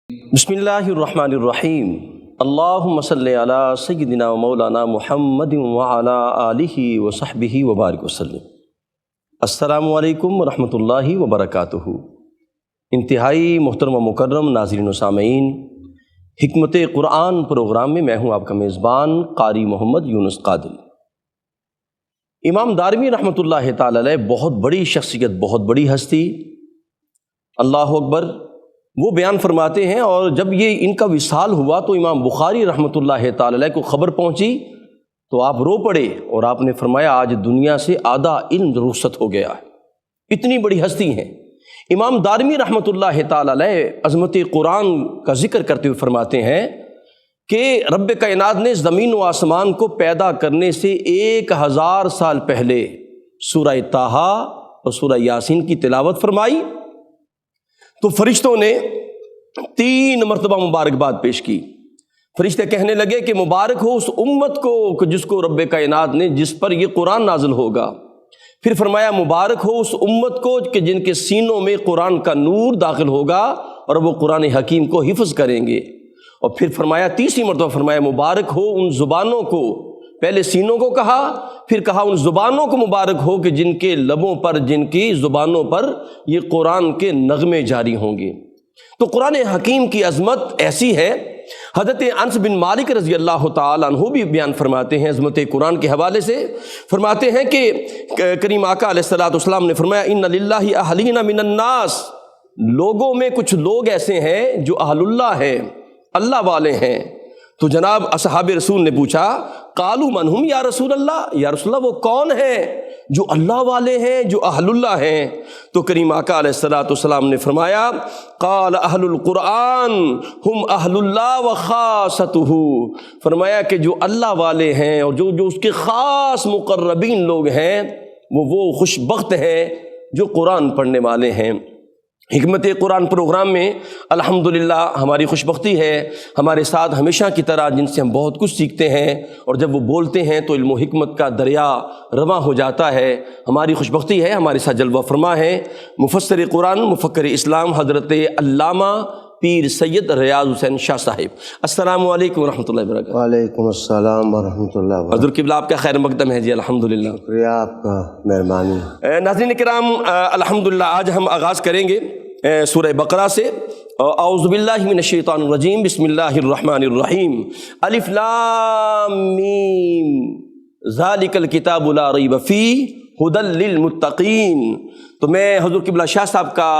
بسم اللہ الرحمن الرحیم۔ اللہم صلی علی سیدنا و مولانا محمد وعلی آلہ وصحبہ وبارک وسلم۔ السلام علیکم ورحمۃ اللہ وبرکاتہ۔ انتہائی محترم و مکرم ناظرین و سامعین، حکمت قرآن پروگرام میں ہوں آپ کا میزبان قاری محمد یونس قادری۔ امام دارمی رحمۃ اللہ تعالی علیہ بہت بڑی شخصیت، بہت بڑی ہستی، اللہ اکبر، وہ بیان فرماتے ہیں، اور جب یہ ان کا وصال ہوا تو امام بخاری رحمۃ اللہ تعالی علیہ کو خبر پہنچی تو آپ رو پڑے اور آپ نے فرمایا آج دنیا سے آدھا علم رخصت ہو گیا ہے۔ اتنی بڑی ہستی ہیں۔ امام دارمی رحمۃ اللہ تعالی علیہ عظمت قرآن کا ذکر کرتے ہوئے فرماتے ہیں کہ رب کائنات نے زمین و آسمان کو پیدا کرنے سے 1000 سال پہلے سورہ طٰہٰ اور سورہ یاسین کی تلاوت فرمائی تو فرشتوں نے 3 مرتبہ مبارکباد پیش کی۔ فرشتے کہنے لگے کہ مبارک ہو اس امت کو جس کو رب کائنات نے، جس پر یہ قرآن نازل ہوگا۔ پھر فرمایا مبارک ہو اس امت کو کہ جن کے سینوں میں قرآن کا نور داخل ہوگا اور وہ قرآن حکیم کو حفظ کریں گے۔ اور پھر فرمایا تیسری مرتبہ فرمایا مبارک ہو ان زبانوں کو، پہلے سینوں کو کہا، پھر کہا ان زبانوں کو مبارک ہو کہ جن کے لبوں پر، جن کی زبانوں پر یہ قرآن کے نغمے جاری ہوں گے۔ تو قرآن حکیم کی عظمت ایسی ہے۔ حضرت انس بن مالک رضی اللہ تعالیٰ عنہ بھی بیان فرماتے ہیں عظمت قرآن کے حوالے سے، فرماتے ہیں کہ کریم آقا علیہ الصلوۃ والسلام نے فرمایا ان للہ اہلین من الناس، لوگوں میں کچھ لوگ ایسے ہیں جو اہل اللہ ہیں، اللہ والے ہیں۔ تو جناب اصحاب رسول نے پوچھا قالوا من ہم یا رسول اللہ، یا رسول اللہ وہ کون ہیں جو اللہ والے ہیں، جو اہل اللہ ہیں؟ تو کریم آقا علیہ الصلوۃ والسلام نے فرمایا قال اہل القرآن ہم اہل اللہ و خاصتہ، فرمایا کہ جو اللہ والے ہیں اور جو اس کے خاص مقربین لوگ ہیں وہ خوش بخت ہیں جو قرآن پڑھنے والے ہیں۔ حکمت قرآن پروگرام میں الحمدللہ ہماری خوش بختی ہے، ہمارے ساتھ ہمیشہ کی طرح جن سے ہم بہت کچھ سیکھتے ہیں، اور جب وہ بولتے ہیں تو علم و حکمت کا دریا رواں ہو جاتا ہے۔ ہماری خوش بختی ہے، ہمارے ساتھ جلوہ فرما ہے مفسر قرآن، مفکر اسلام حضرت علامہ پیر سید ریاض حسین شاہ صاحب۔ السلام علیکم ورحمۃ اللہ وبرکاتہ۔ وعلیکم السلام ورحمۃ اللہ وبرکاتہ۔ حضور قبلہ آپ کا خیر مقدم ہے جی، الحمدللہ۔ شکریہ آپ کا، مہربانی۔ ناظرین کرام، الحمدللہ آج ہم آغاز کریں گے سورہ بقرہ سے۔ اعوذ باللہ من الشیطان الرجیم، بسم اللہ الرحمن الرحیم۔ الف لام میم ذالک الکتاب لا ریب فیہ ھدی للمتقین۔ تو میں حضور قبلہ شاہ صاحب کا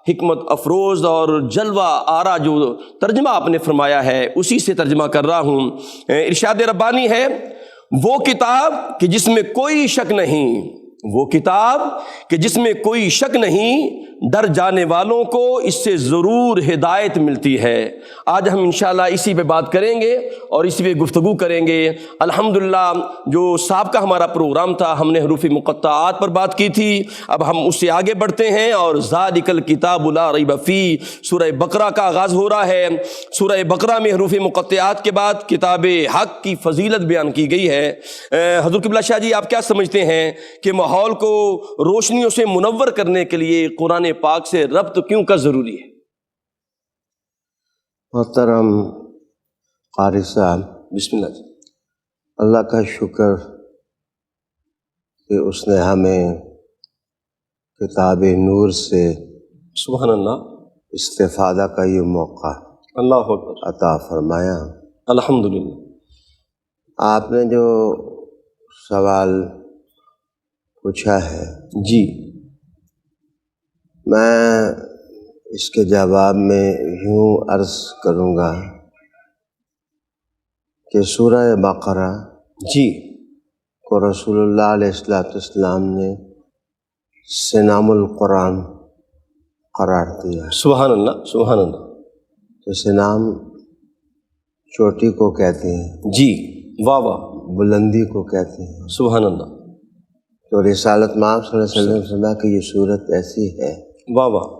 حکمت افروز اور جلوہ آرا جو ترجمہ آپ نے فرمایا ہے اسی سے ترجمہ کر رہا ہوں۔ ارشاد ربانی ہے وہ کتاب کہ جس میں کوئی شک نہیں، وہ کتاب کہ جس میں کوئی شک نہیں، ڈر جانے والوں کو اس سے ضرور ہدایت ملتی ہے۔ آج ہم انشاءاللہ اسی پہ بات کریں گے اور اسی پہ گفتگو کریں گے۔ الحمدللہ جو سابقہ ہمارا پروگرام تھا ہم نے حروف مقطعات پر بات کی تھی، اب ہم اس سے آگے بڑھتے ہیں اور ذالک الکتاب لا ریب فیہ، سورہ بقرہ کا آغاز ہو رہا ہے۔ سورہ بقرہ میں حروف مقطعات کے بعد کتاب حق کی فضیلت بیان کی گئی ہے۔ حضور قبلہ شاہ جی آپ کیا سمجھتے ہیں کہ ماحول کو روشنیوں سے منور کرنے کے لیے قرآن پاک سے ربط کیوں کا ضروری ہے؟ محترم قاری صاحب، بسم اللہ جی۔ اللہ کا شکر کہ اس نے ہمیں کتاب نور سے سبحان اللہ، استفادہ کا یہ موقع اللہ اکبر، عطا فرمایا۔ الحمدللہ۔ آپ نے جو سوال پوچھا ہے جی، میں اس کے جواب میں یوں عرض کروں گا کہ سورہ بقرہ جی، کو رسول اللہ علیہ السلام نے سنام القرآن قرار دیا۔ سبحان اللہ، سبحان اللہ۔ تو سنام چوٹی کو کہتے ہیں، جی، واہ واہ، بلندی کو کہتے ہیں۔ سبحان اللہ، تو رسالت مآب صلی اللہ علیہ وسلم نے فرمایا کہ یہ صورت ایسی ہے واہ واہ،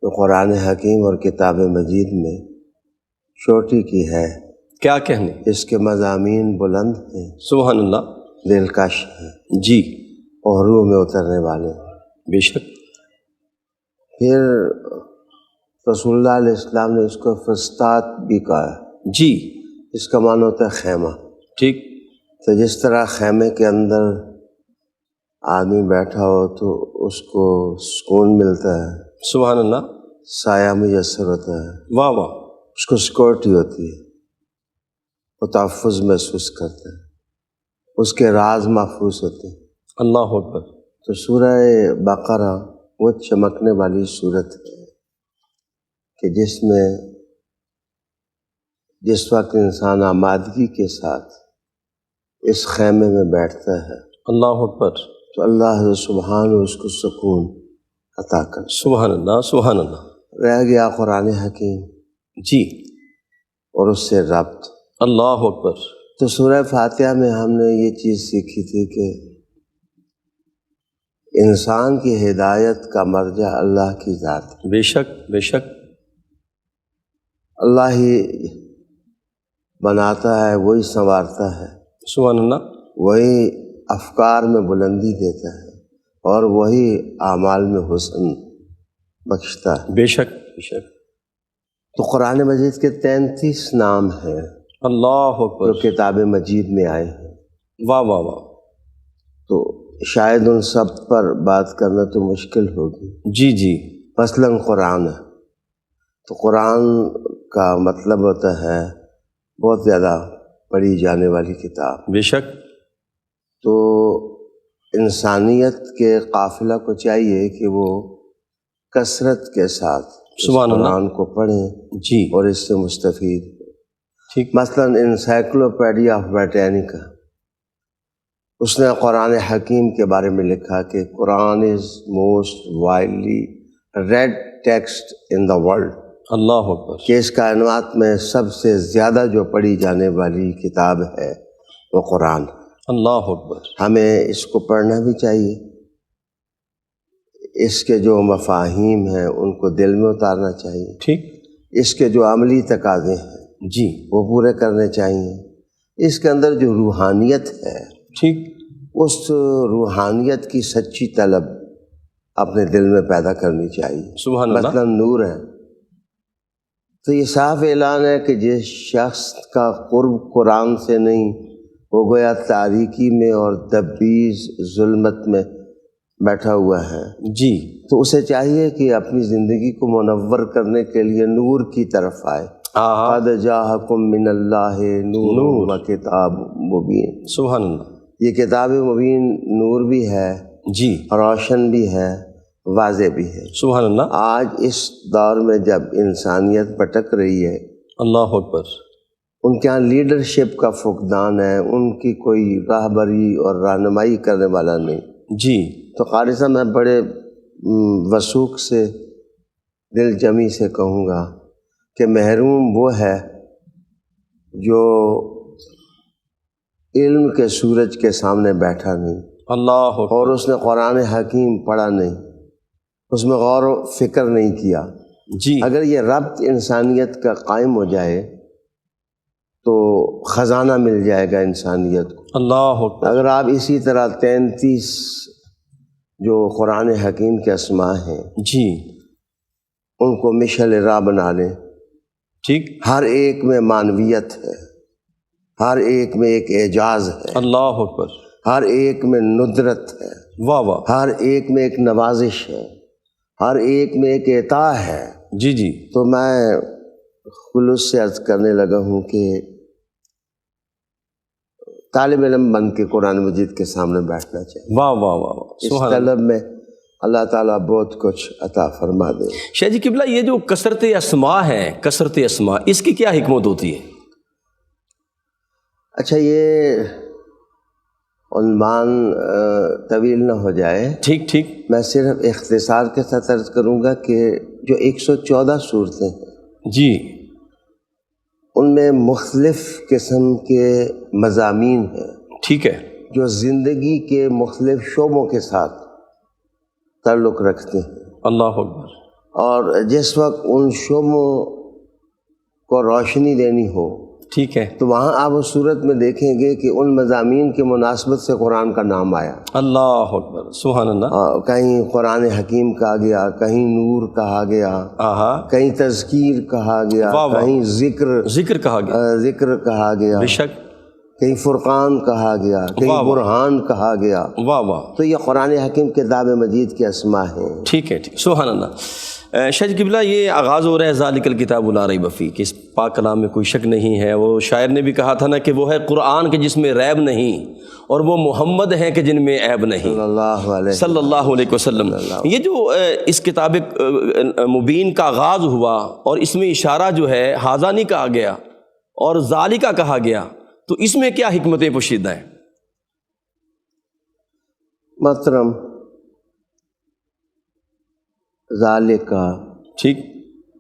تو قرآن حکیم اور کتاب مجید میں چوٹی کی ہے، کیا کہنے، اس کے مضامین بلند ہیں، سبحان اللہ، دلکش ہیں جی، اور روح میں اترنے والے ہیں۔ بے شک، پھر رسول اللہ علیہ السلام نے اس کو فسطاط بھی کہا ہے، جی اس کا معنی ہوتا ہے خیمہ۔ ٹھیک، تو جس طرح خیمے کے اندر آدمی بیٹھا ہو تو اس کو سکون ملتا ہے، سبحان اللہ، سایہ میسر ہوتا ہے، واہ واہ، اس کو سیکورٹی ہوتی ہے، وہ تحفظ محسوس کرتا ہے، اس کے راز محفوظ ہوتے ہیں۔ اللہ اکبر، تو سورہ بقرہ وہ چمکنے والی صورت ہے کہ جس میں جس وقت انسان آمادگی کے ساتھ اس خیمے میں بیٹھتا ہے اللہ اکبر، تو اللہ سبحانہ اس کو سکون عطا کرتا سبحان اللہ، سبحان اللہ، ہے۔ رہ گیا قرآن حکیم جی، اور اس سے ربط۔ اللہ اکبر، تو سورہ فاتحہ میں ہم نے یہ چیز سیکھی تھی کہ انسان کی ہدایت کا مرجع اللہ کی ذات ہے، بے شک بے شک، اللہ ہی بناتا ہے، وہی سنوارتا ہے، سبحان اللہ، وہی افکار میں بلندی دیتا ہے اور وہی اعمال میں حسن بخشتا ہے۔ بے شک بے شک، تو قرآن مجید کے 33 نام ہیں اللہ جو اکبر، کتاب مجید میں آئے ہیں، واہ واہ واہ، تو شاید ان سب پر بات کرنا تو مشکل ہوگی۔ جی جی، مثلاً قرآن ہے، تو قرآن کا مطلب ہوتا ہے بہت زیادہ پڑھی جانے والی کتاب۔ بے شک، تو انسانیت کے قافلہ کو چاہیے کہ وہ کثرت کے ساتھ اس سبحان اللہ، قرآن کو پڑھیں جی اور اس سے مستفید ہوں۔ ٹھیک، مثلاً انسائکلوپیڈیا آف بریٹینیکا، اس نے قرآن حکیم کے بارے میں لکھا کہ Quran is most widely read text in the world, اللہ اکبر، کہ اس کائنات میں سب سے زیادہ جو پڑھی جانے والی کتاب ہے وہ قرآن۔ اللہ اکبر، ہمیں اس کو پڑھنا بھی چاہیے، اس کے جو مفاہیم ہیں ان کو دل میں اتارنا چاہیے، ٹھیک، اس کے جو عملی تقاضے ہیں جی وہ پورے کرنے چاہیے، اس کے اندر جو روحانیت ہے ٹھیک، اس روحانیت کی سچی طلب اپنے دل میں پیدا کرنی چاہیے۔ سبحان اللہ، مثلاً نور ہے، تو یہ صاف اعلان ہے کہ جس شخص کا قرب قرآن سے نہیں، وہ گویا تاریکی میں اور دبیز ظلمت میں بیٹھا ہوا ہے، جی، تو اسے چاہیے کہ اپنی زندگی کو منور کرنے کے لیے نور کی طرف آئے۔ ہاں، قد جاءکم من اللہ نور و کتاب مبین، سبحان اللہ، یہ کتاب مبین نور بھی ہے، جی، روشن بھی ہے، واضح بھی ہے۔ سبحان اللہ، آج اس دور میں جب انسانیت بھٹک رہی ہے، اللہ اکبر، ان کے ہاں لیڈرشپ کا فقدان ہے، ان کی کوئی راہبری اور رہنمائی کرنے والا نہیں، جی، تو قاری صاحب میں بڑے وثوق سے دل جمی سے کہوں گا کہ محروم وہ ہے جو علم کے سورج کے سامنے بیٹھا نہیں اللہ اکبر، اور اس نے قرآن حکیم پڑھا نہیں، اس میں غور و فکر نہیں کیا۔ جی، اگر یہ ربط انسانیت کا قائم ہو جائے تو خزانہ مل جائے گا انسانیت کو۔ اللہ اکبر، اگر آپ اسی طرح 33 جو قرآن حکیم کے اسماء ہیں جی، ان کو مشعل راہ بنا لیں، ٹھیک، ہر ایک میں معنویت ہے، ہر ایک میں ایک اعجاز ہے، اللہ اکبر، ہر ایک میں ندرت ہے، واہ واہ، ہر ایک میں ایک نوازش ہے، ہر ایک میں ایک عطا ہے، جی جی، تو میں خلوص سے عرض کرنے لگا ہوں کہ طالب علم بن کے قرآن مجید کے سامنے بیٹھنا چاہیے۔ واہ واہ واہ واہ، اس سبحان اللہ۔ طلب میں اللہ تعالیٰ بہت کچھ عطا فرما دے۔ شاہ جی قبلہ، یہ جو کثرت اسماء ہے، کثرت اسماء، اس کی کیا حکمت ہوتی ہے؟ اچھا، یہ عنوان طویل نہ ہو جائے، ٹھیک ٹھیک، میں صرف اختصار کے ساتھ عرض کروں گا کہ جو 114 صورتیں ہیں جی، ان میں مختلف قسم کے مضامین ہیں ٹھیک ہے، جو زندگی کے مختلف شعبوں کے ساتھ تعلق رکھتے ہیں، اللہ اکبر، اور جس وقت ان شعبوں کو روشنی دینی ہو ٹھیک ہے. تو وہاں آپ اس صورت میں دیکھیں گے کہ ان مضامین کی مناسبت سے قرآن کا نام آیا. اللہ اکبر، سبحان اللہ. کہیں قرآن حکیم کہا گیا، کہیں نور کہا گیا، آہا، کہیں تذکیر کہا گیا، واہ واہ، کہیں ذکر کہا گیا. ذکر کہا گیا، بے شک. کہیں فرقان کہا گیا، واہ کہیں واہ. برہان کہا گیا. واہ واہ. تو یہ قرآن حکیم کتاب مجید کے اسماء ہیں. ٹھیک ہے، ٹھیک، سبحان اللہ. شاہ جی قبلہ یہ آغاز ہو رہا ہے ذالک الکتاب لا ریب فیہ، کہ اس پاک کلام میں کوئی شک نہیں ہے. وہ شاعر نے بھی کہا تھا نا کہ وہ ہے قرآن کے جس میں ریب نہیں، اور وہ محمد ہیں کہ جن میں عیب نہیں، صلی اللہ علیہ وسلم. یہ جو اس کتاب مبین کا آغاز ہوا اور اس میں اشارہ جو ہے ھذا نہیں کہا گیا اور ذالکہ کہا گیا، تو اس میں کیا حکمتیں پوشیدہ ہیں؟ محترم، ذالکہ، ٹھیک،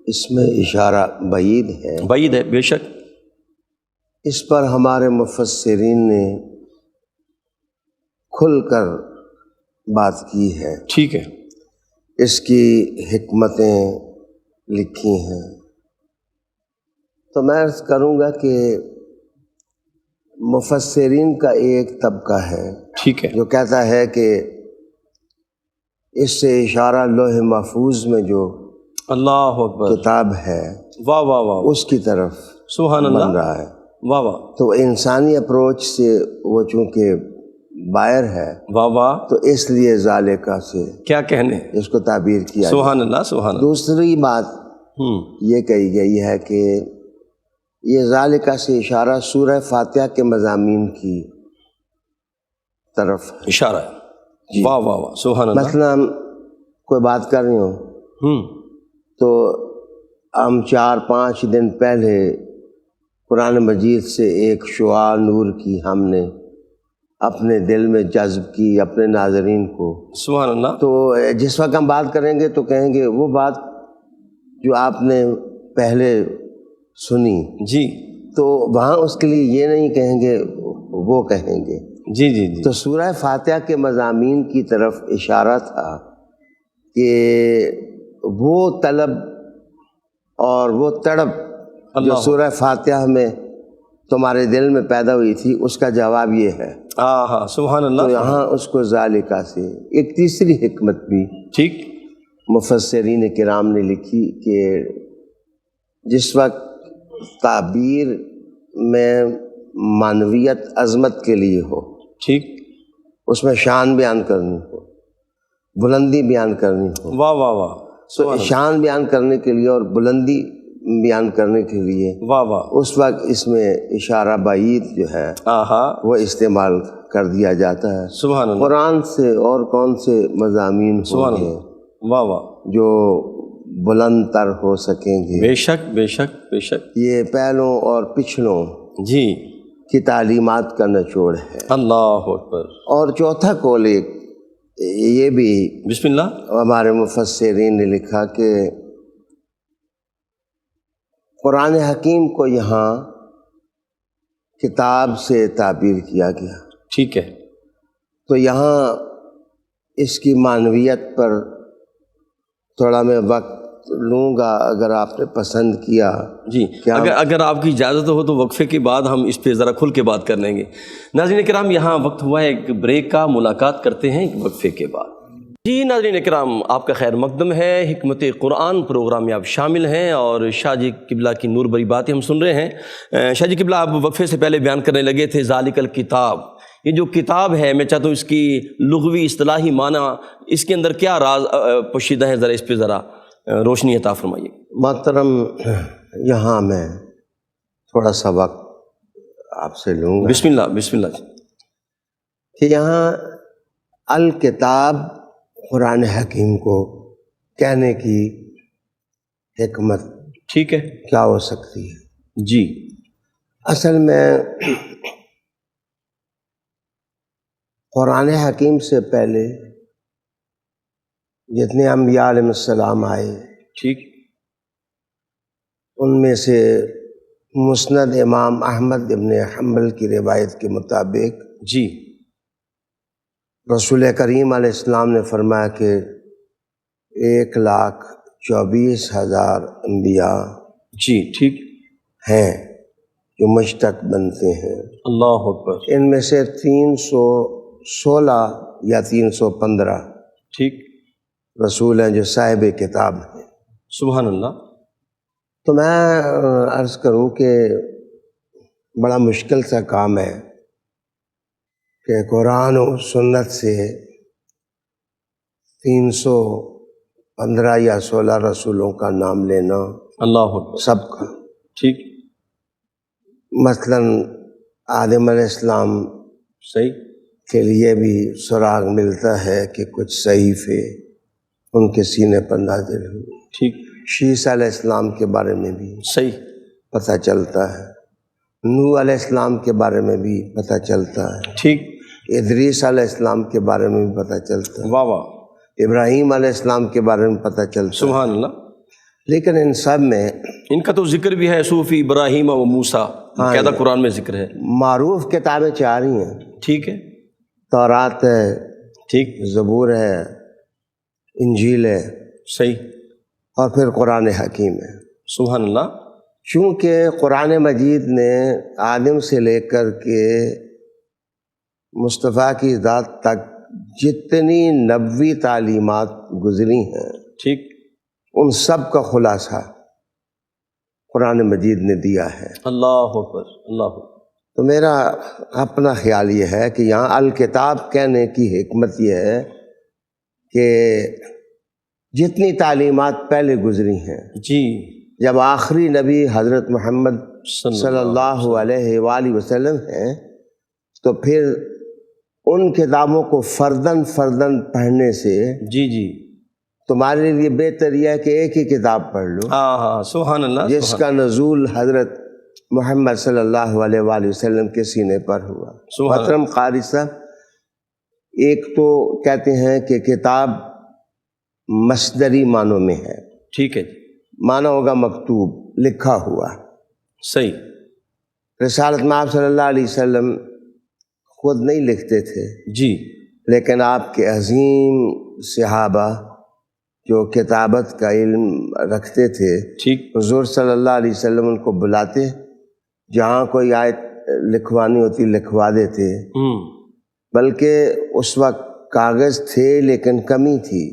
اس میں اشارہ بعید ہے. بعید ہے، بے شک. اس پر ہمارے مفسرین نے کھل کر بات کی ہے، ٹھیک ہے. اس کی حکمتیں لکھی ہیں. تو میں عرض کروں گا کہ مفسرین کا ایک طبقہ ہے ٹھیک ہے. جو کہتا ہے کہ اس سے اشارہ لوح محفوظ میں جو اللہ اکبر، کتاب ہے واہ واہ واہ، اس کی طرف سبحان بن اللہ، رہا ہے. واہ واہ، تو انسانی اپروچ سے وہ چونکہ باہر ہے، واہ واہ، تو اس لیے ذالکہ سے کیا کہنے، اس کو تعبیر کیا. سبحان اللہ، سبحان اللہ. دوسری بات یہ کہی گئی ہے کہ یہ ذالکہ سے اشارہ سورہ فاتحہ کے مضامین کی طرف ہے. اشارہ ہے. واہ واہ واہ، سبحان اللہ. مثلا کوئی بات کر رہی ہوں تو ہم 4-5 دن پہلے قرآن مجید سے ایک شعاع نور کی ہم نے اپنے دل میں جذب کی اپنے ناظرین کو. سبحان اللہ. تو جس وقت ہم بات کریں گے تو کہیں گے وہ بات جو آپ نے پہلے سنی، جی تو وہاں اس کے لیے یہ نہیں کہیں گے، وہ کہیں گے. جی جی جی. تو سورہ فاتحہ کے مضامین کی طرف اشارہ تھا کہ وہ طلب اور وہ تڑپ جو سورہ فاتحہ میں تمہارے دل میں پیدا ہوئی تھی، اس کا جواب یہ ہے. ہاں، سبحان اللہ. تو یہاں اس کو ذالکہ سے ایک تیسری حکمت بھی ٹھیک، مفسرین کرام نے لکھی کہ جس وقت تعبیر میں معنویت عظمت کے لیے ہو، ٹھیک، اس میں شان بیان کرنی ہو، بلندی بیان کرنی ہو، واہ واہ واہ، تو شان بیان کرنے کے لیے اور بلندی بیان کرنے کے لیے واہ واہ، اس وقت اس میں اشارہ بعید جو ہے آہا، وہ استعمال کر دیا جاتا ہے. سبحان اللہ، قرآن سے اور کون سے مضامین سبحان ہوں گے اللہ، واہ واہ، جو بلند تر ہو سکیں گے؟ بے شک بے شک بے شک. یہ پہلوں اور پچھلوں جی، کی تعلیمات کا نچوڑ ہے. اللہ اکبر. اور چوتھا قول ایک یہ بھی بسم اللہ. ہمارے مفسرین نے لکھا کہ قرآن حکیم کو یہاں کتاب سے تعبیر کیا گیا. ٹھیک ہے. تو یہاں اس کی معنویت پر تھوڑا میں وقت لوں گا اگر آپ نے پسند کیا. جی، اگر آپ کی اجازت ہو تو وقفے کے بعد ہم اس پہ ذرا کھل کے بات کر لیں گے. ناظرین کرام، یہاں وقت ہوا ہے ایک بریک کا، ملاقات کرتے ہیں ایک وقفے کے بعد. جی ناظرین کرام، آپ کا خیر مقدم ہے. حکمت قرآن پروگرام میں آپ شامل ہیں اور شاہ جی قبلہ کی نور بری باتیں ہم سن رہے ہیں. شاہ جی قبلہ، آپ وقفے سے پہلے بیان کرنے لگے تھے ذالک الکتاب. یہ جو کتاب ہے، میں چاہتا ہوں اس کی لغوی اصطلاحی معنی، اس کے اندر کیا راز پوشیدہ ہے، ذرا اس پہ ذرا روشنی عطا فرمائیے. محترم، یہاں میں تھوڑا سا وقت آپ سے لوں گا. بسم اللہ، بسم اللہ. کہ یہاں الکتاب قرآن حکیم کو کہنے کی حکمت ٹھیک ہے، کیا ہو سکتی ہے؟ جی، اصل میں قرآن حکیم سے پہلے جتنے انبیاء علیہ السلام آئے، ٹھیک، ان میں سے مسند امام احمد ابن حنبل کی روایت کے مطابق جی، رسول کریم علیہ السلام نے فرمایا کہ 1,24,000 انبیاء جی، ٹھیک ہیں جو مشتق بنتے ہیں، اللہ اکبر، ان میں سے 316 یا 315 ٹھیک، رسول ہیں جو صاحب کتاب ہیں۔ سبحان اللہ، تو میں عرض کروں کہ بڑا مشکل سا کام ہے کہ قرآن و سنت سے 315 یا 16 رسولوں کا نام لینا، اللہ اکبر، سب کا۔ ٹھیک، مثلاً آدم علیہ السلام صحیح، کے لیے بھی سراغ ملتا ہے کہ کچھ صحیفے ان کے سینے پر نازل ہوئے، ٹھیک، شیس علیہ السلام کے بارے میں بھی صحیح، پتہ چلتا ہے، نوح علیہ السلام کے بارے میں بھی پتہ چلتا ہے، ٹھیک، ادریس علیہ السلام کے بارے میں بھی پتہ چلتا ہے، واہ واہ، ابراہیم علیہ السلام کے بارے میں پتہ چلتا ہے۔ سبحان اللہ، لیکن ان سب میں ان کا تو ذکر بھی ہے، صوفی ابراہیم و موسیٰ، باقاعدہ قرآن میں ذکر ہے، معروف کتابیں 4 ہی ہیں، ٹھیک ہے، تورات ہے، ٹھیک، زبور ہے، انجیل ہے، صحیح، اور پھر قرآن حکیم ہے۔ سبحان اللہ، چونکہ قرآن مجید نے آدم سے لے کر کے مصطفیٰ کی ذات تک جتنی نبوی تعلیمات گزری ہیں، ٹھیک، ان سب کا خلاصہ قرآن مجید نے دیا ہے۔ اللہ اکبر، اللہ اکبر، تو میرا اپنا خیال یہ ہے کہ یہاں الکتاب کہنے کی حکمت یہ ہے کہ جتنی تعلیمات پہلے گزری ہیں، جی، جب آخری نبی حضرت محمد صلی اللہ علیہ وآلہ وسلم ہیں، تو پھر ان کتابوں کو فرداً پڑھنے سے جی جی، تمہارے لیے بہتر یہ ہے کہ ایک ہی کتاب پڑھ لو ہاں ہاں، سبحان اللہ، جس کا نزول حضرت محمد صلی اللہ علیہ وآلہ وسلم کے سینے پر ہوا۔ سبحان محترم قاری صاحب، ایک تو کہتے ہیں کہ کتاب مصدری معنوں میں ہے، ٹھیک ہے، معنی ہوگا مکتوب، لکھا ہوا۔ صحیح، رسالت میں آپ صلی اللہ علیہ وسلم خود نہیں لکھتے تھے، جی، لیکن آپ کے عظیم صحابہ جو کتابت کا علم رکھتے تھے، ٹھیک، حضور صلی اللہ علیہ وسلم ان کو بلاتے، جہاں کوئی آیت لکھوانی ہوتی لکھوا دیتے، بلکہ اس وقت کاغذ تھے لیکن کمی تھی،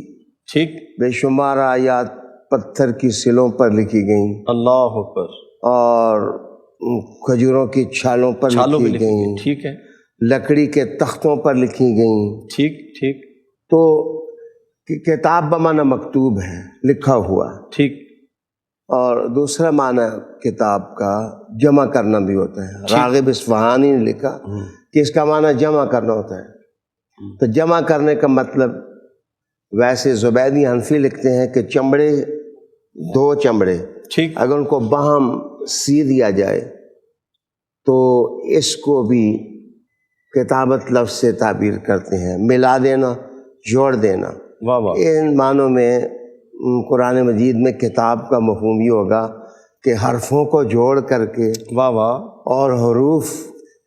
ٹھیک، بے شمار آیات پتھر کی سلوں پر لکھی گئیں اللہ اکبر، اور کھجوروں کی چھالوں پر چھالوں پہ لکھی گئیں، ٹھیک ہے، لکڑی کے تختوں پر لکھی گئیں۔ ٹھیک، ٹھیک، تو کتاب بمعنی مکتوب ہے، لکھا ہوا۔ ٹھیک، اور دوسرا معنی کتاب کا جمع کرنا بھی ہوتا ہے۔ راغب اصفہانی نے لکھا کہ اس کا معنی جمع کرنا ہوتا ہے۔ تو جمع کرنے کا مطلب، ویسے زبیدی حنفی لکھتے ہیں کہ چمڑے، 2 چمڑے ٹھیک، اگر ان کو باہم سی دیا جائے تو اس کو بھی کتابت لفظ سے تعبیر کرتے ہیں، ملا دینا، جوڑ دینا۔ واہ واہ، ان معنوں میں قرآن مجید میں کتاب کا مفہوم یہ ہوگا کہ حرفوں کو جوڑ کر کے واہ واہ، اور حروف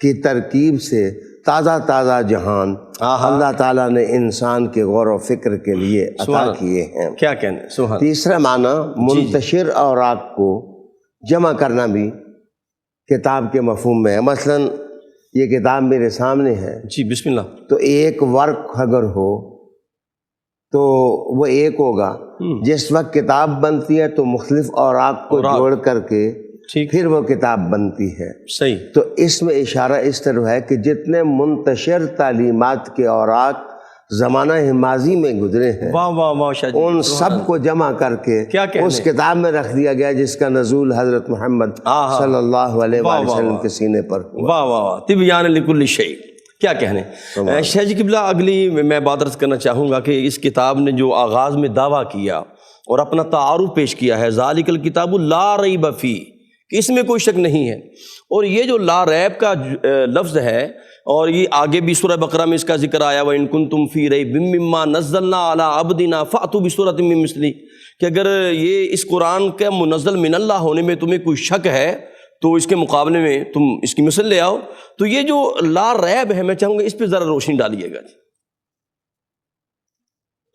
کی ترکیب سے تازہ جہان اللہ تعالیٰ نے انسان کے غور و فکر کے لیے عطا کیے ہیں۔ کیا کہنے، سبحان، تیسرا معنی منتشر اوراق کو جمع کرنا بھی کتاب کے مفہوم میں ہے۔ مثلاً یہ کتاب میرے سامنے ہے، جی، بسم اللہ، تو ایک ورق اگر ہو تو وہ ایک ہوگا۔ جس وقت کتاب بنتی ہے تو مختلف اوراق کو جوڑ کر کے ٹھیک، پھر وہ کتاب بنتی ہے۔ صحیح، تو اس میں اشارہ اس طرح ہے کہ جتنے منتشر تعلیمات کے اوراق زمانہ ماضی میں گزرے ہیں، واہ واہ، ماشاء اللہ، ان سب کو جمع کر کے کیا کہنے، اس کتاب میں رکھ دیا گیا جس کا نزول حضرت محمد صلی اللہ علیہ وآلہ وسلم کے سینے پر ہوا۔ واہ واہ واہ، تبیان لکل شیء، کیا کہنے۔ شیخ جی قبلہ، اگلی میں بات عرض کرنا چاہوں گا کہ اس کتاب نے جو آغاز میں دعویٰ کیا اور اپنا تعارف پیش کیا ہے، ذالک الکتاب لا ریب فیہ، کہ اس میں کوئی شک نہیں ہے، اور یہ جو لا ریب کا لفظ ہے، اور یہ آگے بھی سورہ بقرہ میں اس کا ذکر آیا، وَإِن كُنتُمْ فِي رَيْبٍ مِّمَّا نَزَّلْنَا عَلَىٰ عَبْدِنَا فَأْتُوا بِسُورَةٍ مِّن مِّثْلِهِ، کہ اگر یہ اس قرآن کے منزل من اللہ ہونے میں تمہیں کوئی شک ہے تو اس کے مقابلے میں تم اس کی مثل لے آؤ۔ تو یہ جو لا ریب ہے، میں چاہوں گا اس پہ ذرا روشنی ڈالیے گا۔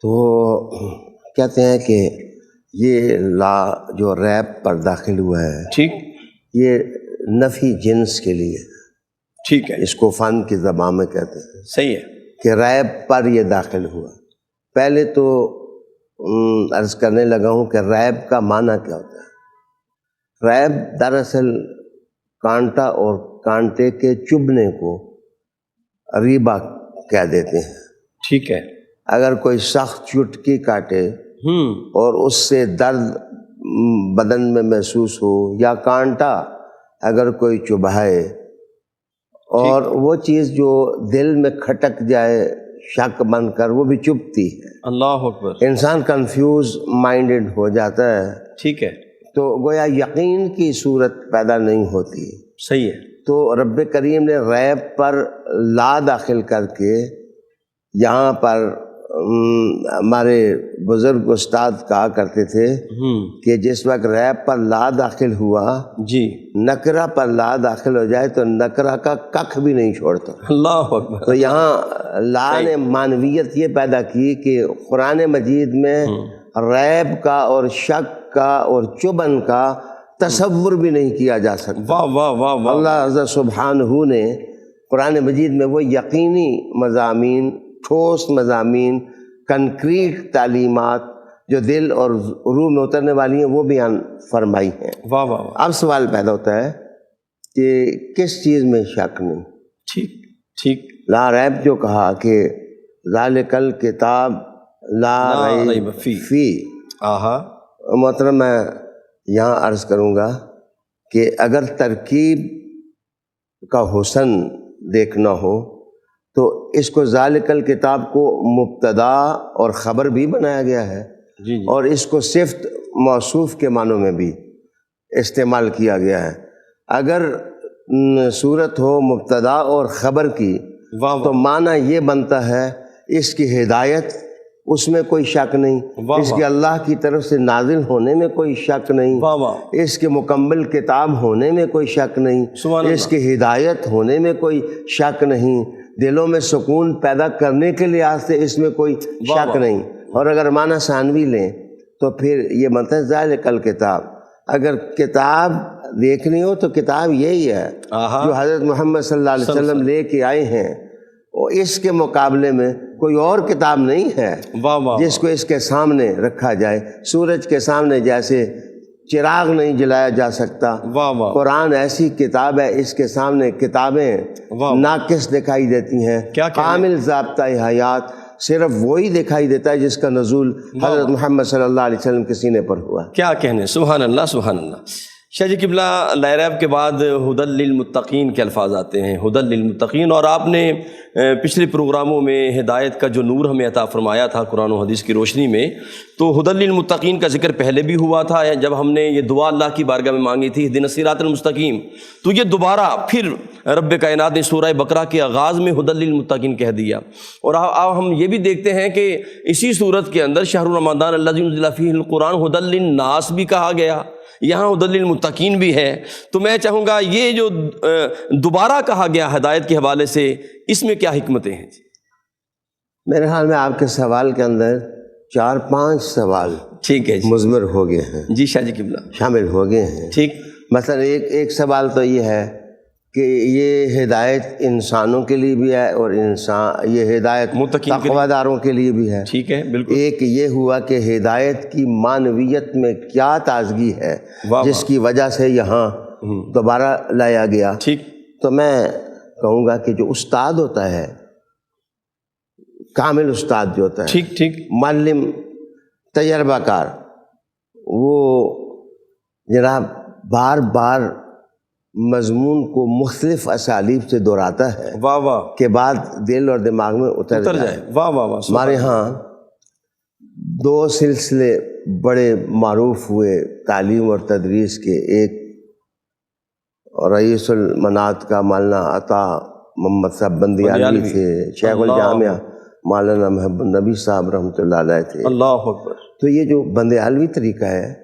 تو کہتے ہیں کہ یہ لا جو ریب پر داخل ہوا ہے، ٹھیک، یہ نفی جنس کے لیے، ٹھیک ہے، اس کو فن کی زبان میں کہتے ہیں صحیح ہے، کہ ریب پر یہ داخل ہوا۔ پہلے تو عرض کرنے لگا ہوں کہ ریب کا معنی کیا ہوتا ہے۔ ریب دراصل کانٹا اور کانٹے کے چبھنے کو ریبہ کہہ دیتے ہیں۔ ٹھیک ہے، اگر کوئی سخت چٹکی کاٹے اور اس سے درد بدن میں محسوس ہو، یا کانٹا اگر کوئی چبھائے اور وہ چیز جو دل میں کھٹک جائے شک بن کر، وہ بھی چبھتی ہے، اللہ اکبر، انسان کنفیوز مائنڈڈ ہو جاتا ہے، ٹھیک ہے، تو گویا یقین کی صورت پیدا نہیں ہوتی۔ صحیح ہے، تو رب کریم نے ریب پر لا داخل کر کے یہاں پر ہمارے بزرگ استاد کہا کرتے تھے کہ جس وقت ریب پر لا داخل ہوا، جی، نکرہ پر لا داخل ہو جائے تو نکرہ کا ککھ بھی نہیں چھوڑتا۔ اللہ اکبر، تو یہاں لا نے معنویت یہ پیدا کی کہ قرآن مجید میں ریب کا اور شک کا اور چبھن کا تصور بھی نہیں کیا جا سکتا۔ واہ واہ واہ واہ، اللہ عز سبحانہ نے قرآن مجید میں وہ یقینی مضامین، ٹھوس مضامین، کنکریٹ تعلیمات جو دل اور روح میں اترنے والی ہیں وہ بیان فرمائی ہیں۔ واہ واہ واہ، اب سوال پیدا ہوتا ہے کہ کس چیز میں شک نہیں؟ ٹھیک ٹھیک، لا ریب جو کہا کہ ذالک الکتاب لا ریب فی، آہا، محترم میں یہاں عرض کروں گا کہ اگر ترکیب کا حسن دیکھنا ہو تو اس کو ذالک الکتاب کو مبتدا اور خبر بھی بنایا گیا ہے، جی جی، اور اس کو صفت موصوف کے معنوں میں بھی استعمال کیا گیا ہے۔ اگر صورت ہو مبتدا اور خبر کی واہ تو واہ، معنی یہ بنتا ہے اس کی ہدایت، اس میں کوئی شک نہیں، واہ اس واہ، کے اللہ کی طرف سے نازل ہونے میں کوئی شک نہیں، واہ واہ، اس کے مکمل کتاب ہونے میں کوئی شک نہیں، سبحان اس اللہ، کی ہدایت ہونے میں کوئی شک نہیں، دلوں میں سکون پیدا کرنے کے لحاظ سے اس میں کوئی واہ شک واہ، نہیں۔ اور اگر معنی ثانوی لیں تو پھر یہ بنتا ہے ذالک الکتاب۔ اگر کتاب دیکھنی ہو تو کتاب یہی ہے آہا، جو حضرت محمد صلی اللہ علیہ وسلم لے کے آئے ہیں، اور اس کے مقابلے میں کوئی اور کتاب نہیں ہے واہ واہ، جس کو اس کے سامنے رکھا جائے۔ سورج کے سامنے جیسے چراغ نہیں جلایا جا سکتا، واہ واہ، قرآن ایسی کتاب ہے، اس کے سامنے کتابیں واہ، ناقص دکھائی دیتی ہیں، کیا کہنے؟ کامل ضابطہ حیات صرف وہی دکھائی دیتا ہے جس کا نزول حضرت محمد صلی اللہ علیہ وسلم کے سینے پر ہوا۔ کیا کہنے، سبحان اللہ سبحان اللہ۔ شاہ جی قبلہ، لا ریب کے بعد ہدی للمتقین کے الفاظ آتے ہیں، ہدی للمتقین، اور آپ نے پچھلے پروگراموں میں ہدایت کا جو نور ہمیں عطا فرمایا تھا قرآن و حدیث کی روشنی میں، تو ہدی للمتقین کا ذکر پہلے بھی ہوا تھا جب ہم نے یہ دعا اللہ کی بارگاہ میں مانگی تھی، اہدنا الصراط المستقیم، تو یہ دوبارہ پھر رب کائنات نے سورہ بقرہ کے آغاز میں ہدی للمتقین کہہ دیا۔ اور اب ہم یہ بھی دیکھتے ہیں کہ اسی صورت کے اندر شہر رمضان الذی انزل فیہ القرآن ہدی للناس بھی کہا گیا، یہاں ہدی للمتقین بھی ہے۔ تو میں چاہوں گا یہ جو دوبارہ کہا گیا ہدایت کے حوالے سے، اس میں کیا حکمتیں ہیں؟ میرے خیال میں آپ کے سوال کے اندر 4-5 سوال ٹھیک ہے جی، مضمر ہو گئے ہیں، جی شاہ جی قبلہ، شامل ہو گئے ہیں۔ ٹھیک، مثلا ایک سوال تو یہ ہے کہ یہ ہدایت انسانوں کے لیے بھی ہے اور یہ ہدایت متقین کے لیے، تقوی داروں کے لیے بھی ہے۔ ٹھیک ہے، بالکل، ایک یہ ہوا کہ ہدایت کی معنویت میں کیا تازگی ہے واہ جس کی وجہ سے یہاں دوبارہ لایا گیا۔ ٹھیک، تو میں کہوں گا کہ جو استاد ہوتا ہے، کامل استاد جو ہوتا ہے، ٹھیک ٹھیک، معلم تجربہ کار، وہ جناب بار بار مضمون کو مختلف اسالیب سے دہراتا ہے واہ واہ، کہ بعد دل اور دماغ میں اتر جائے۔ واہ واہ واہ، ہمارے ہاں 2 سلسلے بڑے معروف ہوئے تعلیم اور تدریس کے، ایک رئیس المنات کا مولانا عطا محمد صاحب بندیالوی تھے، شیخ الجامعہ مولانا محب النبی صاحب رحمۃ اللہ علیہ تھے۔ اللہ اکبر، تو یہ جو بندیالوی طریقہ ہے،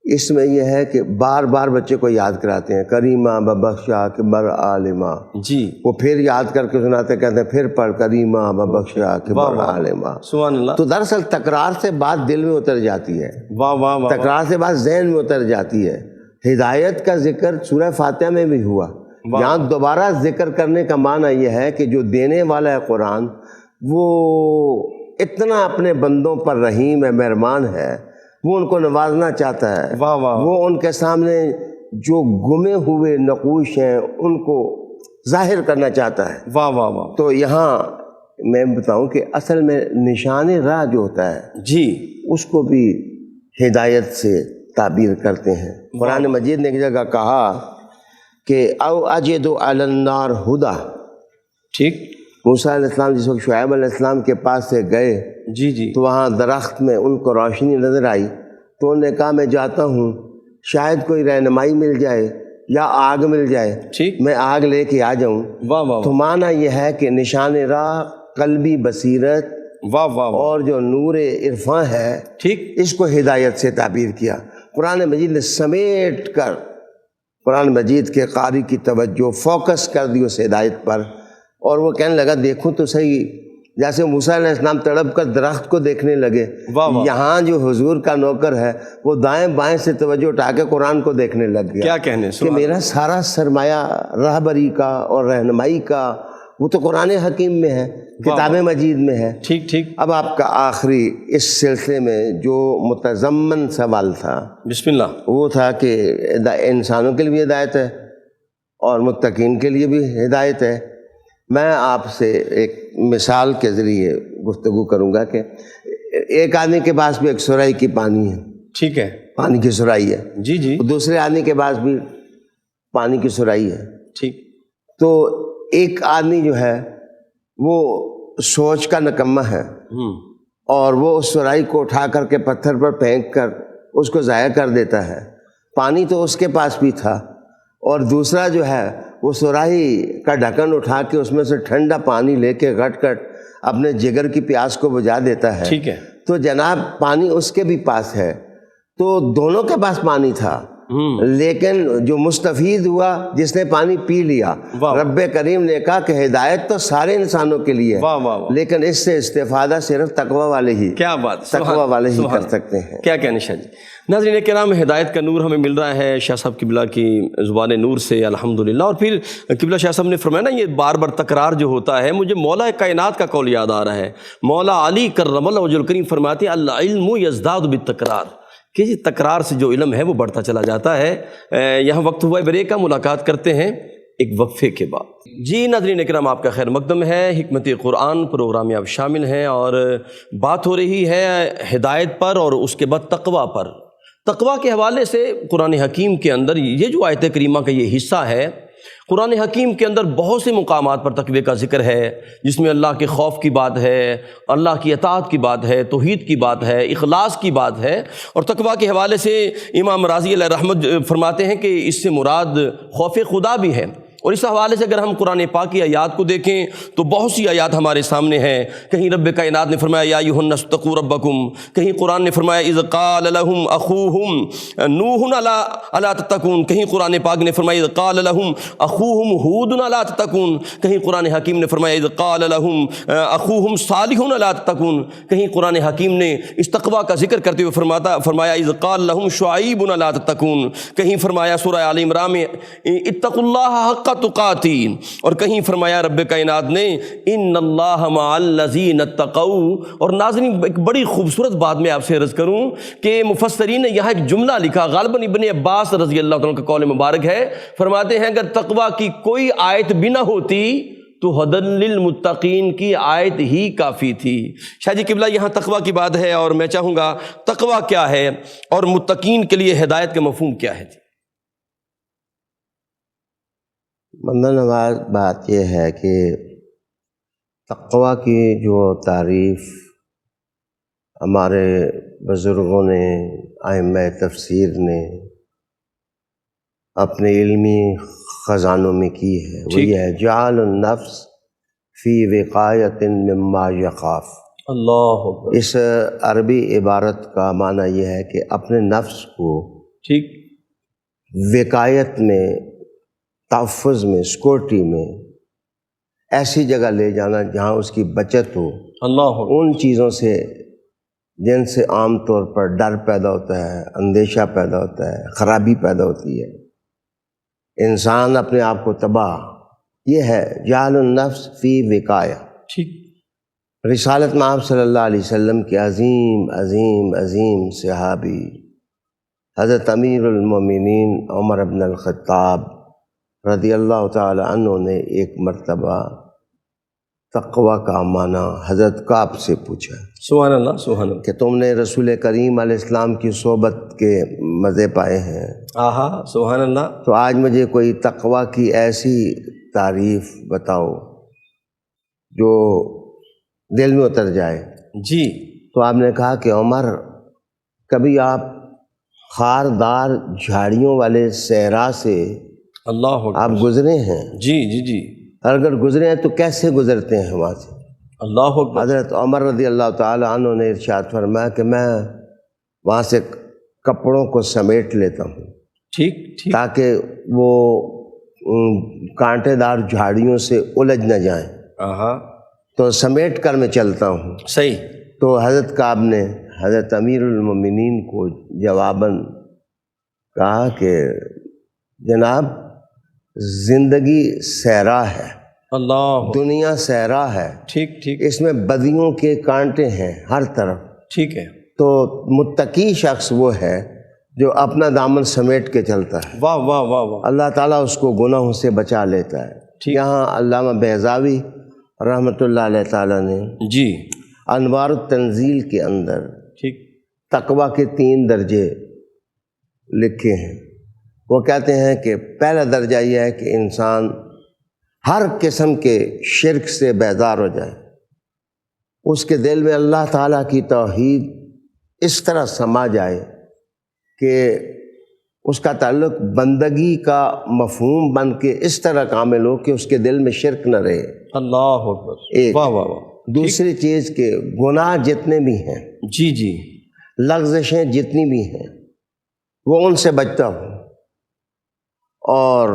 اس میں یہ ہے کہ بار بار بچے کو یاد کراتے ہیں، کریمہ ببخشا کہ بر عالمہ، جی، وہ پھر یاد کر کے سناتے، کہتے ہیں پھر پڑھ کریمہ ببخشا کہ بر عالمہ۔ سبحان اللہ، تو دراصل تکرار سے بات دل میں اتر جاتی ہے، واہ واہ واہ، تکرار سے بات ذہن میں اتر جاتی ہے، ہدایت کا ذکر سورہ فاتحہ میں بھی ہوا، یہاں دوبارہ ذکر کرنے کا معنی یہ ہے کہ جو دینے والا ہے قرآن، وہ اتنا اپنے بندوں پر رحیم ہے، مہربان ہے، وہ ان کو نوازنا چاہتا ہے، وہ ان کے سامنے جو گمے ہوئے نقوش ہیں ان کو ظاہر کرنا چاہتا ہے۔ واہ واہ واہ۔ تو یہاں میں بتاؤں کہ اصل میں نشان راہ جو ہوتا ہے جی، اس کو بھی ہدایت سے تعبیر کرتے ہیں۔ قرآن مجید نے ایک جگہ کہا کہ او اجد علی النار ہدا، ٹھیک، موسیٰ علیہ السلام جس وقت شعیب علیہ السلام کے پاس سے گئے جی جی، تو وہاں درخت میں ان کو روشنی نظر آئی، تو انہوں نے کہا میں جاتا ہوں، شاید کوئی رہنمائی مل جائے یا آگ مل جائے، ٹھیک، میں آگ لے کے آ جاؤں۔ واہ واہ تو معنی یہ ہے کہ نشان راہ قلبی بصیرت واہ واہ واہ، اور جو نور عرفاں ہے، ٹھیک، اس کو ہدایت سے تعبیر کیا۔ قرآن مجید نے سمیٹ کر قرآن مجید کے قاری کی توجہ فوکس کر دی اس ہدایت پر، اور وہ کہنے لگا دیکھوں تو صحیح، جیسے موسیٰ علیہ السلام تڑپ کر درخت کو دیکھنے لگے، واہ واہ، یہاں جو حضور کا نوکر ہے وہ دائیں بائیں سے توجہ اٹھا کے قرآن کو دیکھنے لگ گیا کیا کہنے، کہ میرا سارا سرمایہ راہبری کا اور رہنمائی کا وہ تو قرآن حکیم میں ہے، کتاب مجید میں ہے۔ ٹھیک ٹھیک، اب آپ کا آخری اس سلسلے میں جو متضمن سوال تھا بسم اللہ، وہ تھا کہ انسانوں کے لیے بھی ہدایت ہے اور متقین کے لیے بھی ہدایت ہے۔ میں آپ سے ایک مثال کے ذریعے گفتگو کروں گا کہ ایک آدمی کے پاس بھی ایک سرائی کی پانی ہے، ٹھیک ہے، پانی کی سرائی ہے، جی جی، دوسرے آدمی کے پاس بھی پانی کی سرائی ہے۔ ٹھیک، تو ایک آدمی جو ہے وہ سوچ کا نکمہ ہے اور وہ اس سرائی کو اٹھا کر کے پتھر پر پھینک کر اس کو ضائع کر دیتا ہے، پانی تو اس کے پاس بھی تھا، اور دوسرا جو ہے وہ سراہی کا ڈھکن اٹھا کے اس میں سے ٹھنڈا پانی لے کے گھٹ گھٹ اپنے جگر کی پیاس کو بجھا دیتا ہے۔ ٹھیک ہے، تو جناب پانی اس کے بھی پاس ہے، تو دونوں کے پاس پانی تھا، لیکن جو مستفید ہوا جس نے پانی پی لیا، رب کریم نے کہا کہ ہدایت تو سارے انسانوں کے لیے واہ واہ واہ، لیکن اس سے استفادہ صرف تقوی والے ہی، کیا بات، تقوی والے ہی کر سکتے ہیں۔ کیا کہنے شاہ جی۔ ناظرین کرام، ہدایت کا نور ہمیں مل رہا ہے شاہ صاحب قبلہ کی زبان نور سے الحمدللہ، اور پھر قبلہ شاہ صاحب نے فرمایا نا یہ بار بار تکرار جو ہوتا ہے، مجھے مولا کائنات کا قول یاد آ رہا ہے، مولا علی کرم اللہ وجہ الکریم فرماتے ہیں العلم یزداد بالتکرار، کہ جی تکرار سے جو علم ہے وہ بڑھتا چلا جاتا ہے۔ یہاں وقت ہوا ہے بریک کا، ملاقات کرتے ہیں ایک وقفے کے بعد۔ جی ناظرین اکرام، آپ کا خیر مقدم ہے، حکمت قرآن پروگرام میں آپ شامل ہیں، اور بات ہو رہی ہے ہدایت پر اور اس کے بعد تقوی پر۔ تقوی کے حوالے سے قرآن حکیم کے اندر یہ جو آیت کریمہ کا یہ حصہ ہے، قرآن حکیم کے اندر بہت سے مقامات پر تقوی کا ذکر ہے، جس میں اللہ کے خوف کی بات ہے، اللہ کی اطاعت کی بات ہے، توحید کی بات ہے، اخلاص کی بات ہے، اور تقوی کے حوالے سے امام راضی علیہ رحمت فرماتے ہیں کہ اس سے مراد خوف خدا بھی ہے۔ اور اس حوالے سے اگر ہم قرآن پاک کی آیات کو دیکھیں تو بہت سی آیات ہمارے سامنے ہیں۔ کہیں رب کائنات نے فرمایا یا ایھا الناس اتقوا ربکم، کہیں قرآن نے فرمایا اذ قال لهم اخوهم نوح الا تتقون، کہیں قرآن پاک نے فرمایا اذ قال لهم اخوهم ہود الا تتقون، کہیں قرآن حکیم نے فرمایا اذ قال لهم اخوهم صالح الا تتقون، کہیں قرآن حکیم نے اس تقوی کا ذکر کرتے ہوئے فرمایا اذ قال لهم شعیب الا تتقون، کہیں فرمایا سورہ آل عمران میں اتقوا اللہ حق تقاتی، اور کہیں فرمایا رب کائنات نے ان اللہ مع الذین اتقوا۔ اور ناظرین ایک بڑی خوبصورت بات میں آپ سے عرض کروں کہ مفسرین نے یہاں ایک جملہ لکھا، غالباً ابن عباس رضی اللہ عنہ کا قول مبارک ہے، فرماتے ہیں اگر تقوی کی کوئی آیت بھی نہ ہوتی تو ھدی للمتقین کی آیت ہی کافی تھی۔ شاہ جی قبلہ یہاں تقوی کی بات ہے، اور میں چاہوں گا تقوی کیا ہے اور متقین کے لیے ہدایت کا مفہوم کیا ہے؟ بندہ نواز بات یہ ہے کہ تقوی کی جو تعریف ہمارے بزرگوں نے، ائمہ تفسیر نے اپنے علمی خزانوں میں کی ہے، وہ یہ ہے جعل النفس فی وقایۃ مما یخاف۔ اللہ اکبر۔ اس عربی عبارت کا معنی یہ ہے کہ اپنے نفس کو ٹھیک، وقایت میں، تحفظ میں، سیکورٹی میں ایسی جگہ لے جانا جہاں اس کی بچت ہو، اللہ اکبر، ان چیزوں سے جن سے عام طور پر ڈر پیدا ہوتا ہے، اندیشہ پیدا ہوتا ہے، خرابی پیدا ہوتی ہے، انسان اپنے آپ کو تباہ، یہ ہے جعل النفس فی وقایہ۔ ٹھیک۔ رسالت مآب صلی اللہ علیہ وسلم کے عظیم عظیم عظیم صحابی حضرت امیر المومنین عمر بن الخطاب رضی اللہ تعالی عنہ نے ایک مرتبہ تقوی کا معنی حضرت کعب سے پوچھا سبحان اللہ سبحان اللہ۔ کہ تم نے رسول کریم علیہ السلام کی صحبت کے مزے پائے ہیں، آہا سبحان اللہ۔ تو آج مجھے کوئی تقوی کی ایسی تعریف بتاؤ جو دل میں اتر جائے۔ جی۔ تو آپ نے کہا کہ عمر، کبھی آپ خاردار جھاڑیوں والے صحرا سے اللہ آپ گزرے ہیں؟ جی جی جی۔ اگر گزرے ہیں تو کیسے گزرتے ہیں وہاں سے؟ اللہ اکبر۔ حضرت عمر رضی اللہ تعالی عنہ نے ارشاد فرمایا کہ میں وہاں سے کپڑوں کو سمیٹ لیتا ہوں ٹھیک ٹھیک۔ تاکہ وہ کانٹے دار جھاڑیوں سے الجھ نہ جائیں، آہا تو سمیٹ کر میں چلتا ہوں۔ صحیح۔ تو حضرت کعب نے حضرت امیر المومنین کو جواباً کہا کہ جناب، زندگی صحرا ہے، اللہ۔ دنیا صحرا ہے، ٹھیک ٹھیک اس میں بدیوں کے کانٹے ہیں ہر طرف۔ ٹھیک ہے۔ تو متقی شخص وہ ہے جو اپنا دامن سمیٹ کے چلتا ہے، واہ واہ واہ واہ۔ اللہ تعالیٰ اس کو گناہوں سے بچا لیتا ہے۔ ٹھیک۔ یہاں علامہ بیضاوی رحمۃ اللہ علیہ تعالیٰ نے جی انوار التنزیل کے اندر ٹھیک۔ تقویٰ کے 3 درجے لکھے ہیں۔ وہ کہتے ہیں کہ پہلا درجہ یہ ہے کہ انسان ہر قسم کے شرک سے بیزار ہو جائے، اس کے دل میں اللہ تعالیٰ کی توحید اس طرح سما جائے کہ اس کا تعلق بندگی کا مفہوم بن کے اس طرح کامل ہو کہ اس کے دل میں شرک نہ رہے۔ اللہ اکبر۔ ایک۔ واہ واہ واہ۔ دوسری چیز کہ گناہ جتنے بھی ہیں، جی جی۔ لغزشیں جتنی بھی ہیں، وہ ان سے بچتا ہوں۔ اور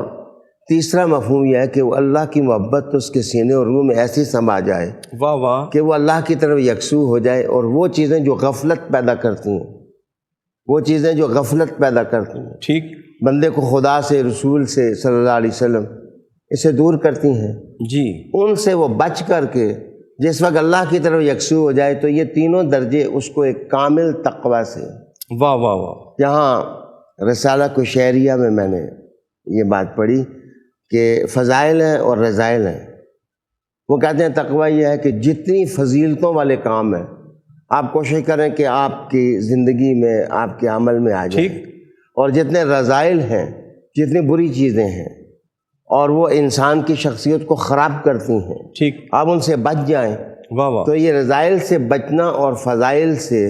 تیسرا مفہوم یہ ہے کہ وہ اللہ کی محبت اس کے سینے اور روح میں ایسی سما جائے واہ واہ۔ کہ وہ اللہ کی طرف یکسو ہو جائے، اور وہ چیزیں جو غفلت پیدا کرتی ہیں، وہ چیزیں جو غفلت پیدا کرتی ہیں، ٹھیک۔ بندے کو خدا سے، رسول سے صلی اللہ علیہ وسلم اسے دور کرتی ہیں، جی ان سے وہ بچ کر کے جس وقت اللہ کی طرف یکسو ہو جائے تو یہ تینوں درجے اس کو ایک کامل تقویٰ سے۔ واہ واہ واہ۔ یہاں رسالہ کشیریہ میں نے یہ بات پڑھی کہ فضائل ہیں اور رذائل ہیں۔ وہ کہتے ہیں تقویٰ یہ ہے کہ جتنی فضیلتوں والے کام ہیں آپ کوشش کریں کہ آپ کی زندگی میں، آپ کے عمل میں آ جائیں، ٹھیک۔ اور جتنے رذائل ہیں، جتنی بری چیزیں ہیں اور وہ انسان کی شخصیت کو خراب کرتی ہیں، ٹھیک۔ آپ ان سے بچ جائیں۔ واہ واہ تو یہ رذائل سے بچنا اور فضائل سے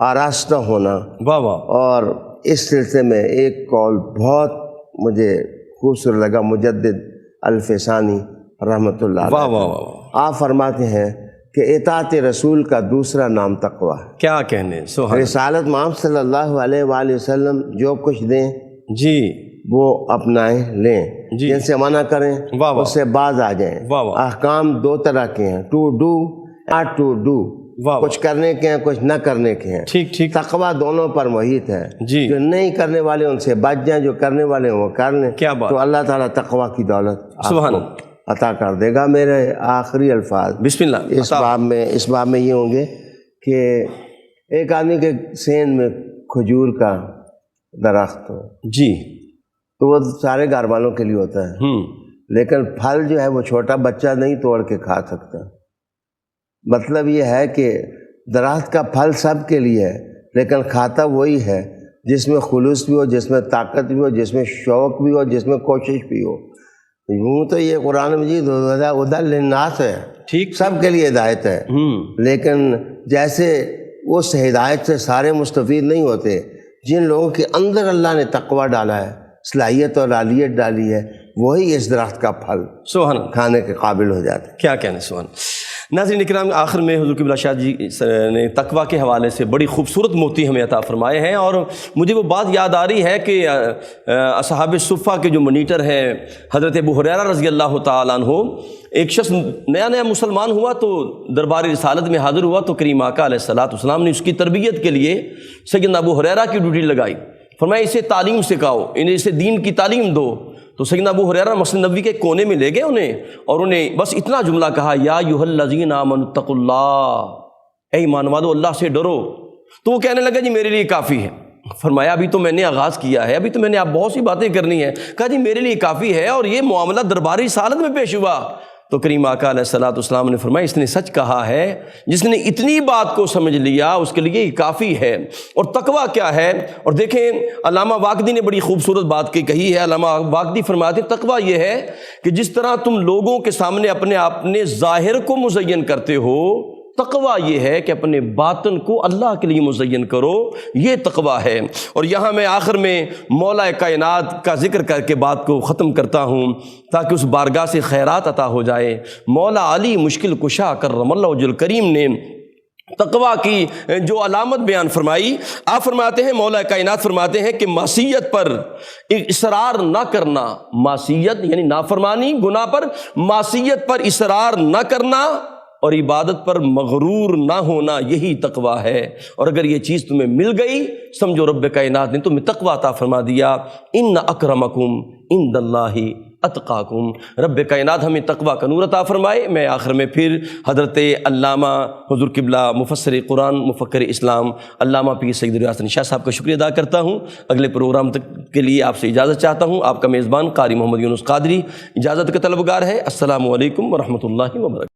آراستہ ہونا۔ واہ واہ۔ اور اس سلسلے میں ایک قول بہت مجھے خوبصورت لگا، مجدد الفسانی رحمۃ اللہ علیہ۔ واہ واہ واہ۔ آپ فرماتے ہیں کہ اطاعت رسول کا دوسرا نام تقویٰ ہے۔ کیا کہنے، سبحان۔ رسالت مآب صلی اللہ علیہ وآلہ وسلم جو کچھ دیں جی وہ اپنائیں لیں، جی۔ جن سے منع کریں واہ واہ۔ اس سے باز آ جائیں۔ واہ واہ۔ احکام 2 طرح کے ہیں، to do not to do, واہ واہ۔ کچھ کرنے کے ہیں، کچھ نہ کرنے کے ہیں۔ ٹھیک ٹھیک۔ تقویٰ دونوں پر محیط ہے۔ جی۔ جو نہیں کرنے والے ان سے بچ جائیں، جو کرنے والے ہیں وہ کر لیں، کیا بات۔ تو اللہ تعالیٰ تقویٰ کی دولت آپ سبحان کو عطا کر دے گا۔ میرے آخری الفاظ بسم اللہ۔ اس باب میں یہ ہوں گے کہ ایک آدمی کے سین میں کھجور کا درخت ہو جی۔ تو وہ سارے گھر والوں کے لیے ہوتا ہے، لیکن پھل جو ہے وہ چھوٹا بچہ نہیں توڑ کے کھا سکتا۔ مطلب یہ ہے کہ درخت کا پھل سب کے لیے ہے، لیکن کھاتا وہی ہے جس میں خلوص بھی ہو، جس میں طاقت بھی ہو، جس میں شوق بھی ہو، جس میں کوشش بھی ہو۔ یوں تو یہ قرآن مجید ہدی للناس ہے، ٹھیک۔ سب کے لیے ہدایت ہے، لیکن جیسے اس ہدایت سے سارے مستفید نہیں ہوتے، جن لوگوں کے اندر اللہ نے تقویٰ ڈالا ہے، صلاحیت اور عالیت ڈالی ہے، وہی اس درخت کا پھل سبحان اللہ۔ کھانے کے قابل ہو جاتے ہیں۔ کیا کہنے، سبحان۔ ناظرین کرام، آخر میں حضور قبلہ شاہ جی نے تقویٰ کے حوالے سے بڑی خوبصورت موتی ہمیں عطا فرمائے ہیں، اور مجھے وہ بات یاد آ رہی ہے کہ اصحاب صفہ کے جو منیٹر ہیں حضرت ابو ہریرہ رضی اللہ تعالیٰ عنہ، ایک شخص نیا مسلمان ہوا تو دربار رسالت میں حاضر ہوا، تو کریم آقا علیہ السلام نے اس کی تربیت کے لیے سیدنا ابو ہریرہ کی ڈیوٹی لگائی، فرمایا اسے تعلیم سکھاؤ، انہیں اسے دین کی تعلیم دو۔ تو سیدنا ابو ہریرہ مسجد نبوی کے کونے میں لے گئے انہیں، اور انہیں بس اتنا جملہ کہا، یا ایھا الذین آمنوا اتقوا اللہ، اے ایمان والو اللہ سے ڈرو۔ تو وہ کہنے لگا جی میرے لیے کافی ہے۔ فرمایا ابھی تو میں نے آغاز کیا ہے، ابھی تو میں نے آپ بہت سی باتیں کرنی ہیں۔ کہا جی میرے لیے کافی ہے، اور یہ معاملہ درباری رسالت میں پیش ہوا۔ تو کریم آقا علیہ السلام نے فرمایا اس نے سچ کہا ہے، جس نے اتنی بات کو سمجھ لیا اس کے لیے یہ کافی ہے۔ اور تقویٰ کیا ہے؟ اور دیکھیں علامہ واقدی نے بڑی خوبصورت بات کہی ہے۔ علامہ واقدی فرماتے ہیں تقویٰ یہ ہے کہ جس طرح تم لوگوں کے سامنے اپنے ظاہر کو مزین کرتے ہو، تقویٰ یہ ہے کہ اپنے باطن کو اللہ کے لیے مزین کرو، یہ تقویٰ ہے۔ اور یہاں میں آخر میں مولا کائنات کا ذکر کر کے بات کو ختم کرتا ہوں تاکہ اس بارگاہ سے خیرات عطا ہو جائے۔ مولا علی مشکل کشا کرم اللہ وجہ الکریم نے تقویٰ کی جو علامت بیان فرمائی، آپ فرماتے ہیں، مولا کائنات فرماتے ہیں کہ معصیت پر اصرار نہ کرنا، معصیت یعنی نافرمانی، گناہ پر، معصیت پر اصرار نہ کرنا اور عبادت پر مغرور نہ ہونا، یہی تقویٰ ہے۔ اور اگر یہ چیز تمہیں مل گئی، سمجھو رب کائنات نے تمہیں تقویٰ عطا فرما دیا۔ ان اکرمکم عند اللہ اتقاکم، رب کائنات ہمیں تقویٰ کا نور عطا فرمائے۔ میں آخر میں پھر حضرت علامہ حضور قبلہ مفسر قرآن مفکر اسلام علامہ پیر سید ریاض شاہ صاحب کا شکریہ ادا کرتا ہوں۔ اگلے پروگرام تک کے لیے آپ سے اجازت چاہتا ہوں۔ آپ کا میزبان قاری محمد یونس قادری اجازت کا طلبگار ہے۔ السلام علیکم ورحمۃ اللہ وبرکاتہ۔